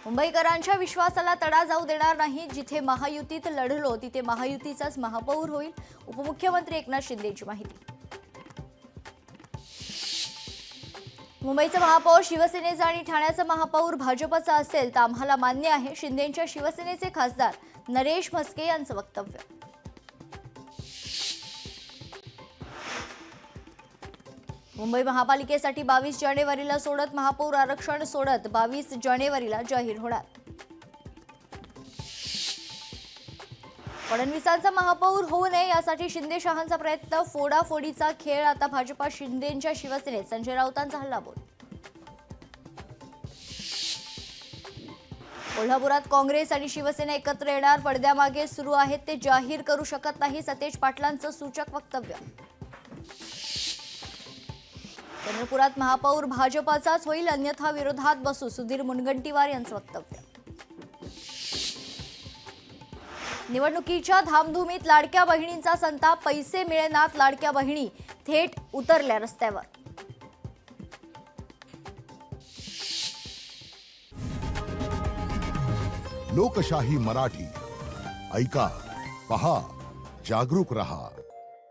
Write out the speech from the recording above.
मुंबईकरांच्या विश्वासाला तडा जाऊ देणार नाही। जिथे महायुतीत लढलो तिथे महायुतीचाच महापौर होईल। उपमुख्यमंत्री एकनाथ शिंदेची माहिती। मुंबईचा महापौर शिवसेनेचा आणि ठाण्याचा महापौर भाजपचा असेल तर आम्हाला मान्य आहे। शिंदेंच्या शिवसेनेचे खासदार नरेश म्हस्के यांचं वक्तव्य। मुंबई महापालिकेसाठी 22 जानेवारीला सोडत महापौर आरक्षण सोडत 22 जानेवारीला जाहीर होणार। फडणवीसांचा महापौर होऊ नये यासाठी शिंदे शहांचा प्रयत्न। फोडाफोडीचा खेळ। आता भाजपा शिंदेंच्या शिवसेनेत संजय राऊतांचा हल्लाबोल। कोल्हापुरात काँग्रेस आणि शिवसेना एकत्र येणार। पडद्यामागे सुरू आहेत ते जाहीर करू शकत नाही। सतेज पाटलांचं सूचक वक्तव्य। चंद्रपुरात महापौर भाजपाचाच होईल अन्यथा विरोधात बसू। सुधीर मुनगंटीवार यांचं वक्तव्य। निवडणुकीच्या धामधुमीत लाडक्या बहिणींचा संताप। पैसे मिळेनात लाडक्या बहिणी थेट उतरल्या रस्त्यावर। लोकशाही मराठी ऐका, पहा, जागरूक रहा।